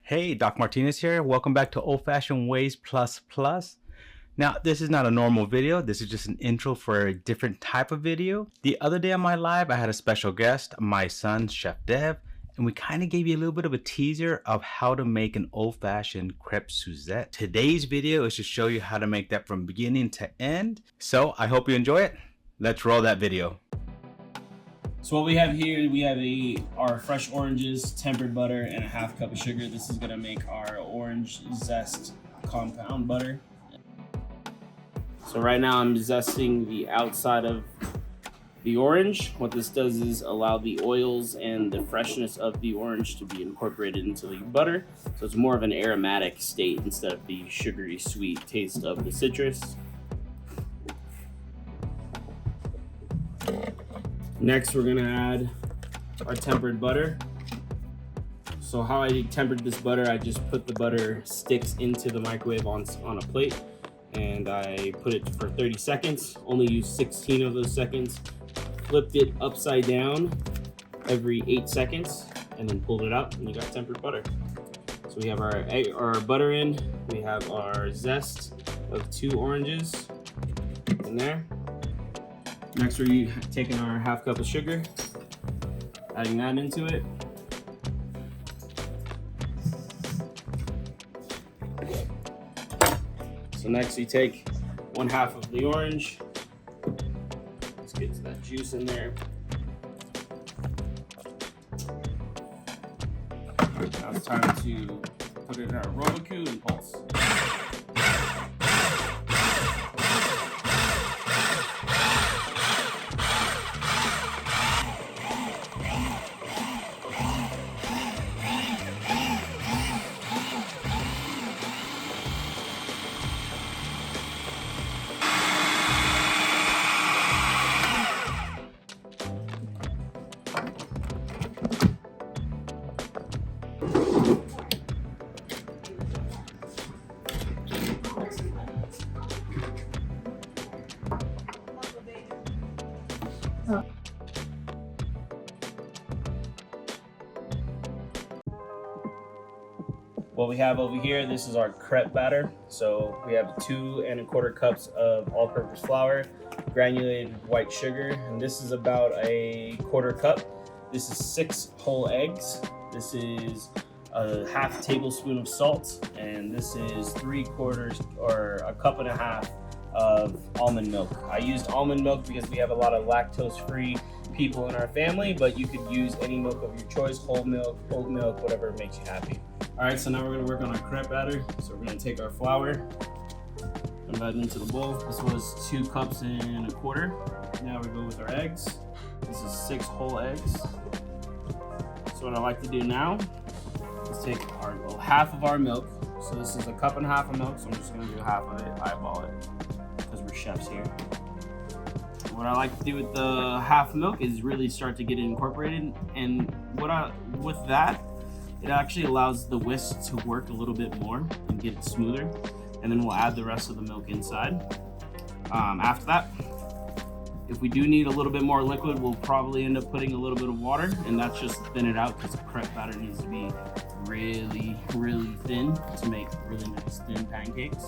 Hey, Doc Martinez here. Welcome back to Old Fashioned Ways Plus Plus. Now, this is not a normal video. This is just an intro for a different type of video. The other day on my live, I had a special guest, my son, Chef Dev, and we kind of gave you a little bit of a teaser of how to make an old-fashioned Crepe Suzette. Today's video is to show you how to make that from beginning to end. So I hope you enjoy it. Let's roll that video. So what we have here, we have our fresh oranges, tempered butter, and a half cup of sugar. This is gonna make our orange zest compound butter. So right now I'm zesting the outside of the orange. What this does is allow the oils and the freshness of the orange to be incorporated into the butter. So it's more of an aromatic state instead of the sugary sweet taste of the citrus. Next, we're gonna add our tempered butter. So how I tempered this butter, I just put the butter sticks into the microwave on a plate, and I put it for 30 seconds, only used 16 of those seconds, flipped it upside down every 8 seconds, and then pulled it out, and you got tempered butter. So we have our butter in, we have our zest of 2 oranges in there. Next, we're taking our half cup of sugar, adding that into it. So next you take 1/2 of the orange. Let's get that juice in there. Now it's time to put it in our Roboku and pulse. What we have over here, this is our crepe batter. So we have 2 1/4 cups of all-purpose flour, granulated white sugar, and this is about a 1/4 cup. This is 6 whole eggs. This is a 1/2 tablespoon of salt, and this is 3/4 or a 1.5 cups of almond milk. I used almond milk because we have a lot of lactose-free people in our family, but you could use any milk of your choice, whole milk, oat milk, whatever makes you happy. All right, so now we're gonna work on our crepe batter. So we're gonna take our flour and add it into the bowl. This was 2 cups and 1/4. Now we go with our eggs. This is 6 whole eggs. So what I like to do now is take our 1/2 of our milk. So this is a 1.5 cups of milk, so I'm just gonna do 1/2 of it, eyeball it, because we're chefs here. What I like to do with the 1/2 milk is really start to get it incorporated, and with that, it actually allows the whisk to work a little bit more and get it smoother, and then we'll add the rest of the milk inside. After that, if we do need a little bit more liquid, we'll probably end up putting a little bit of water, and that's just to thin it out because the crepe batter needs to be really, really thin to make really nice thin pancakes.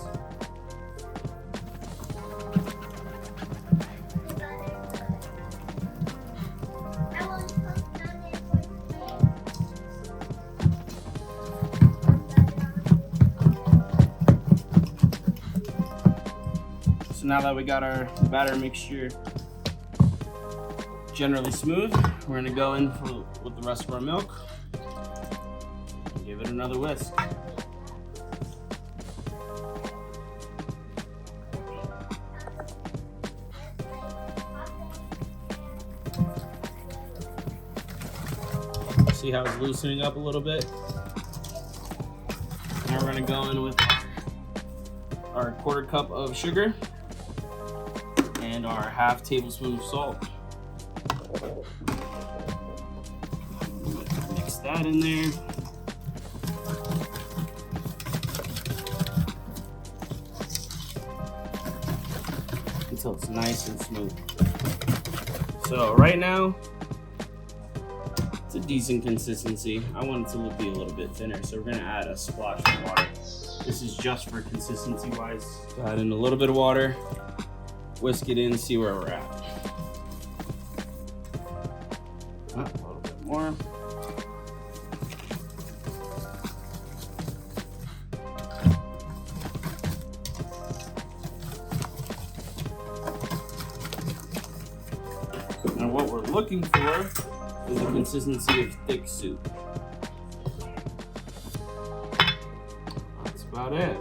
So now that we got our batter mixture generally smooth, we're gonna go in with the rest of our milk and give it another whisk. See how it's loosening up a little bit? Now we're gonna go in with our 1/4 cup of sugar and our 1/2 tablespoon of salt. Mix that in there. Until it's nice and smooth. So right now, It's a decent consistency. I want it to be a little bit thinner, so we're gonna add a splash of water. This is just for consistency wise. So add in a little bit of water, whisk it in, see where we're at. A little bit more. Now what we're looking for is the consistency of thick soup. That's about it.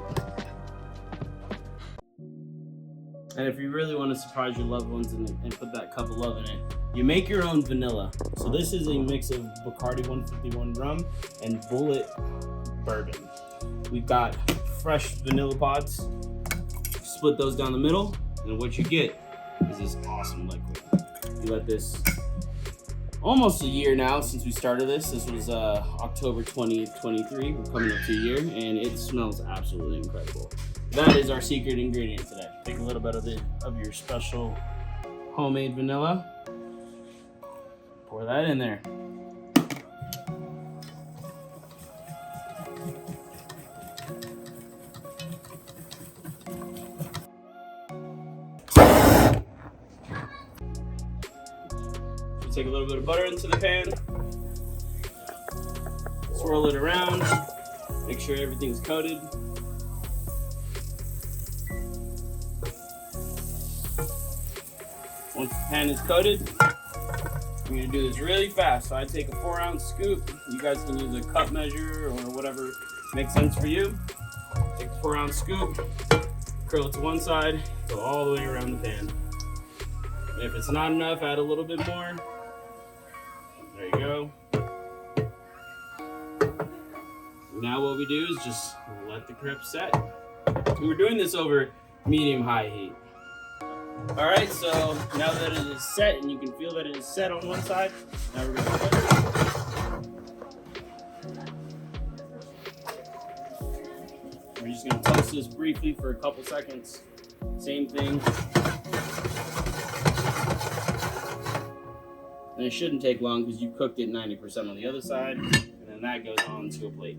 And if you really want to surprise your loved ones and put that cup of love in it, you make your own vanilla. So this is a mix of Bacardi 151 rum and Bullet bourbon. We've got fresh vanilla pods. Split those down the middle, and what you get is this awesome liquid. You let this almost a year now since we started this. This was October 2023. We're coming up to a year, and it smells absolutely incredible. That is our secret ingredient today. Take a little bit of your special homemade vanilla. Pour that in there. Take a little bit of butter into the pan, swirl it around, make sure everything's coated. Once the pan is coated, I'm gonna do this really fast. So I take a 4-ounce scoop. You guys can use a cup measure or whatever makes sense for you. Take a 4-ounce scoop, curl it to one side, go all the way around the pan. And if it's not enough, add a little bit more. There you go. Now what we do is just let the crepe set. We're doing this over medium-high heat. All right, so now that it is set and you can feel that it is set on one side, now we're gonna put it. We're just gonna toast this briefly for a couple seconds. Same thing. And it shouldn't take long because you cooked it 90% on the other side, and then that goes on to a plate.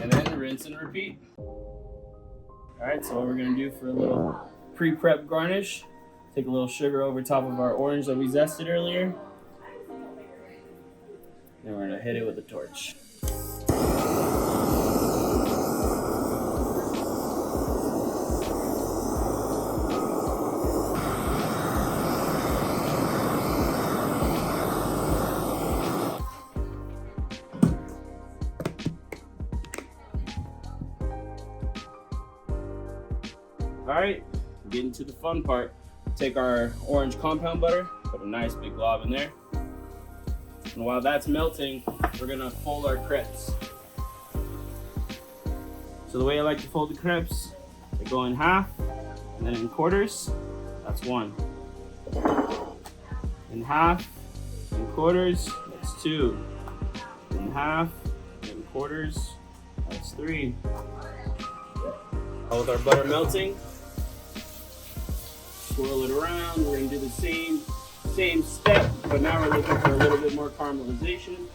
And then rinse and repeat. All right, so what we're gonna do for a little pre-prep garnish, take a little sugar over top of our orange that we zested earlier. Then we're gonna hit it with a torch. All right, getting to the fun part. Take our orange compound butter, put a nice big glob in there. And while that's melting, we're gonna fold our crepes. So the way I like to fold the crepes, they go in half, and then in quarters, that's one. In half, in quarters, that's two. In half, in quarters, that's three. All with our butter melting, swirl it around. We're gonna do the same step, but now we're looking for a little bit more caramelization.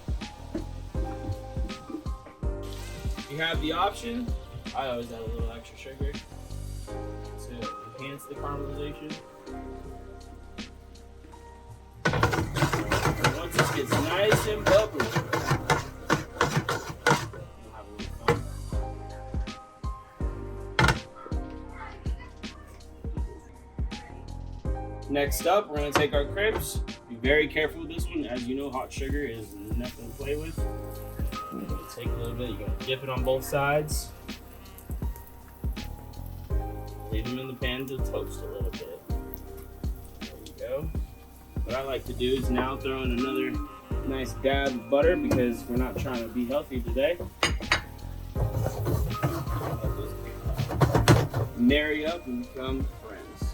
You have the option. I always add a little extra sugar to enhance the caramelization. And once this gets nice and bubbly, we'll have a little fun. Next up, we're gonna take our crepes. Be very careful with this one. As you know, hot sugar is nothing to play with. You're gonna take a little bit, you're gonna dip it on both sides. Leave them in the pan to toast a little bit. There you go. What I like to do is now throw in another nice dab of butter because we're not trying to be healthy today. Marry up and become friends.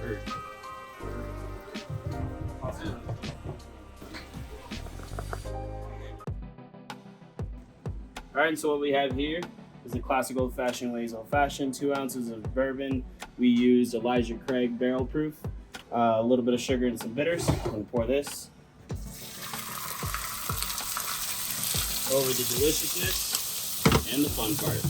Heard All right, so what we have here is the classic old-fashioned ways old-fashioned. 2 ounces of bourbon. We used Elijah Craig barrel proof. A little bit of sugar and some bitters. I'm gonna pour this over the deliciousness and the fun part.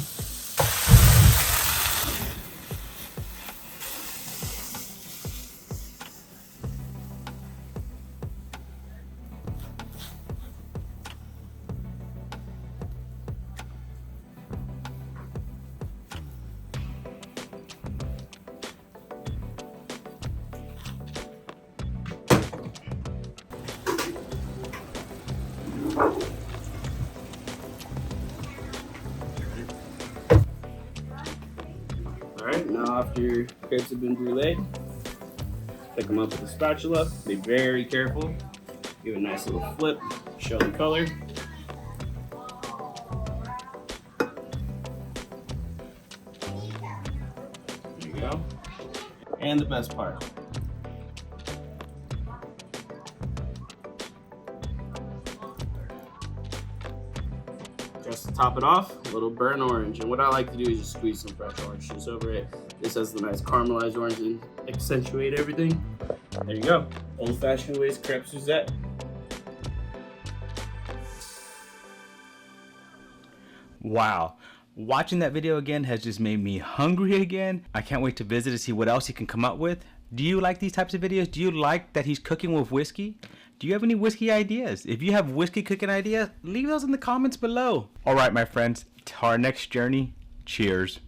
Alright, now after your crepes have been brulee, pick them up with a spatula. Be very careful. Give it a nice little flip, show the color. There you go. And the best part. Just to top it off, a little burnt orange. And what I like to do is just squeeze some fresh orange juice over it. This has the nice caramelized orange and accentuate everything. There you go. Old-fashioned ways Crepe Suzette. Wow. Watching that video again has just made me hungry again. I can't wait to visit to see what else he can come up with. Do you like these types of videos? Do you like that he's cooking with whiskey? Do you have any whiskey ideas? If you have whiskey cooking ideas, leave those in the comments below. All right, my friends, to our next journey, cheers.